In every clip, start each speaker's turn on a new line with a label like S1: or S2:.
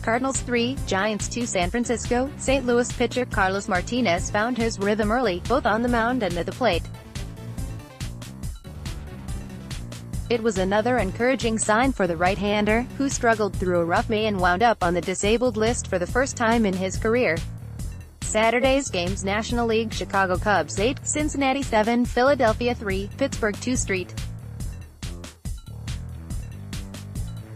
S1: Cardinals 3, Giants 2. San Francisco. St. Louis pitcher Carlos Martinez found his rhythm early, both on the mound and at the plate. It was another encouraging sign for the right-hander, who struggled through a rough May and wound up on the disabled list for the first time in his career. Saturday's games: National League: Chicago Cubs 8, Cincinnati 7, Philadelphia 3, Pittsburgh 2. St.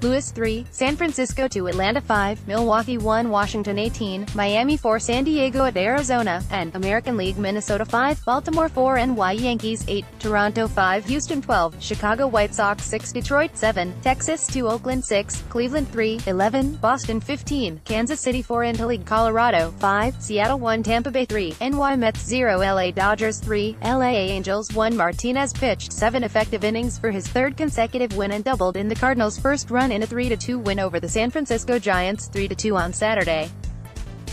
S1: Louis 3, San Francisco 2, Atlanta 5, Milwaukee 1, Washington 18, Miami 4, San Diego at Arizona, and American League: Minnesota 5, Baltimore 4, NY Yankees 8, Toronto 5, Houston 12, Chicago White Sox 6, Detroit 7, Texas 2, Oakland 6, Cleveland 3, 11, Boston 15, Kansas City 4, Interleague: Colorado 5, Seattle 1, Tampa Bay 3, NY Mets 0, LA Dodgers 3, LA Angels 1. Martinez pitched 7 effective innings for his third consecutive win and doubled in the Cardinals' first run in a 3-2 win over the San Francisco Giants 3-2 on Saturday.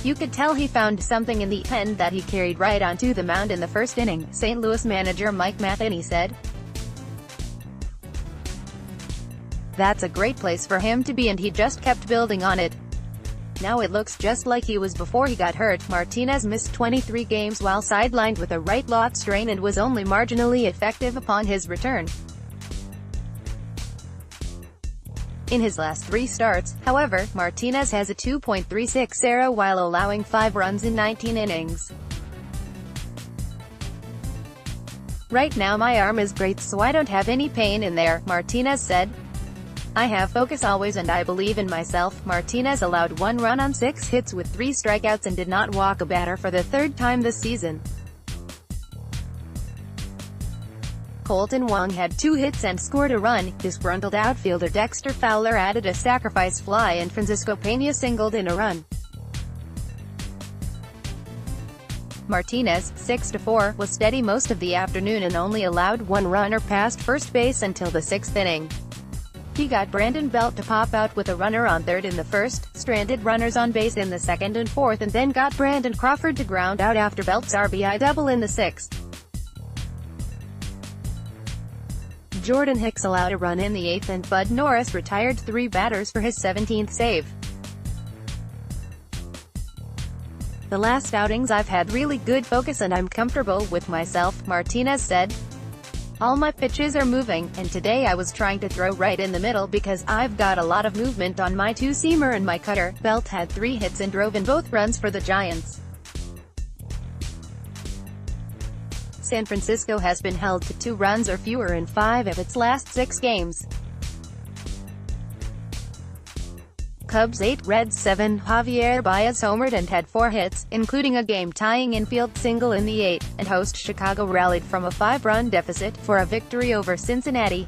S1: You could tell he found something in the pen that he carried right onto the mound in the first inning, St. Louis manager Mike Matheny said. That's a great place for him to be and he just kept building on it. Now it looks just like he was before he got hurt. Martinez missed 23 games while sidelined with a right lot strain and was only marginally effective upon his return. In his last 3 starts, however, Martinez has a 2.36 ERA while allowing 5 runs in 19 innings. Right now my arm is great so I don't have any pain in there, Martinez said. I have focus always and I believe in myself. Martinez allowed 1 run on 6 hits with 3 strikeouts and did not walk a batter for the 3rd time this season. Colton Wong had 2 hits and scored a run. Disgruntled outfielder Dexter Fowler added a sacrifice fly and Francisco Peña singled in a run. Martinez, 6-4, was steady most of the afternoon and only allowed 1 runner past first base until the 6th inning. He got Brandon Belt to pop out with a runner on third in the first, stranded runners on base in the second and fourth, and then got Brandon Crawford to ground out after Belt's RBI double in the 6th. Jordan Hicks allowed a run in the 8th and Bud Norris retired 3 batters for his 17th save. The last outings I've had really good focus and I'm comfortable with myself, Martinez said. All my pitches are moving, and today I was trying to throw right in the middle because I've got a lot of movement on my 2-seamer and my cutter. Belt had 3 hits and drove in both runs for the Giants. San Francisco has been held to 2 runs or fewer in 5 of its last 6 games. Cubs 8, Reds 7. Javier Baez homered and had 4 hits, including a game-tying infield single in the 8th, and host Chicago rallied from a 5-run deficit for a victory over Cincinnati.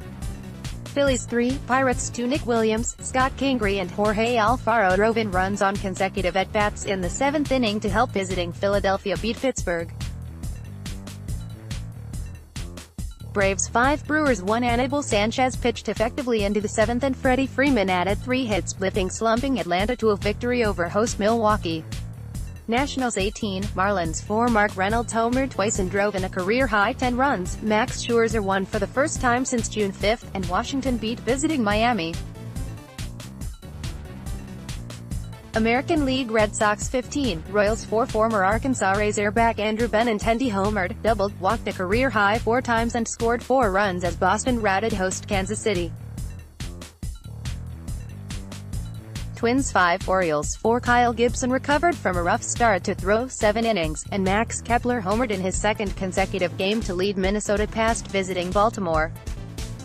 S1: Phillies 3, Pirates 2. Nick Williams, Scott Kingery and Jorge Alfaro drove in runs on consecutive at-bats in the 7th inning to help visiting Philadelphia beat Pittsburgh. Braves 5, Brewers 1. Anibal Sanchez pitched effectively into the 7th and Freddie Freeman added 3 hits, lifting slumping Atlanta to a victory over host Milwaukee. Nationals 18, Marlins 4. Mark Reynolds homered twice and drove in a career-high 10 runs. Max Scherzer won for the first time since June 5, and Washington beat visiting Miami. American League: Red Sox 15, Royals 4. Former Arkansas Razorback Andrew Benintendi homered, doubled, walked a career-high 4 times and scored 4 runs as Boston routed host Kansas City. Twins 5, Orioles 4. Kyle Gibson recovered from a rough start to throw 7 innings, and Max Kepler homered in his 2nd consecutive game to lead Minnesota past visiting Baltimore.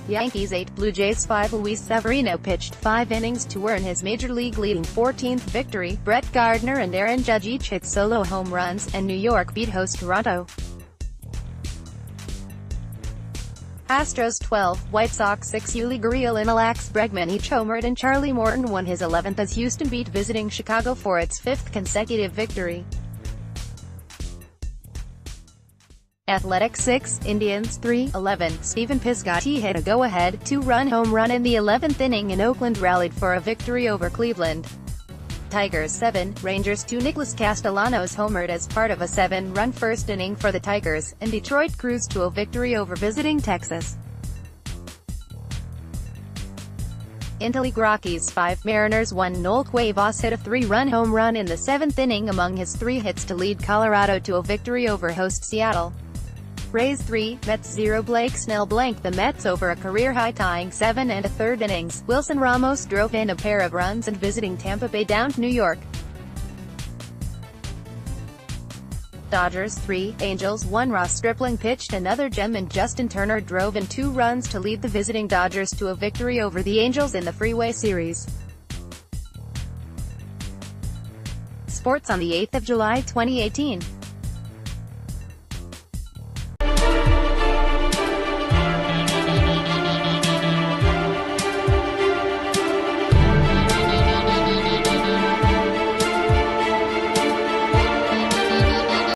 S1: Yankees 8, Blue Jays 5. Luis Severino pitched 5 innings to earn his Major League leading 14th victory. Brett Gardner and Aaron Judge each hit solo home runs, and New York beat host Toronto. Astros 12, White Sox 6. Yuli Gurriel and Alex Bregman each homered and Charlie Morton won his 11th as Houston beat visiting Chicago for its 5th consecutive victory. Athletics 6, Indians 3, 11. Stephen Piscotty hit a go-ahead, 2-run home run in the 11th inning and Oakland rallied for a victory over Cleveland. Tigers 7, Rangers 2. Nicholas Castellanos homered as part of a 7-run first inning for the Tigers, and Detroit cruised to a victory over visiting Texas. Interleague Rockies 5, Mariners 1. Noel Cuevas hit a 3-run home run in the 7th inning among his 3 hits to lead Colorado to a victory over host Seattle. Rays 3, Mets 0. Blake Snell blanked the Mets over a career-high tying 7 1/3 innings. Wilson Ramos drove in a pair of runs and visiting Tampa Bay downed New York. Dodgers 3, Angels 1. Ross Stripling pitched another gem and Justin Turner drove in 2 runs to lead the visiting Dodgers to a victory over the Angels in the Freeway Series. Sports on the 8th of July 2018.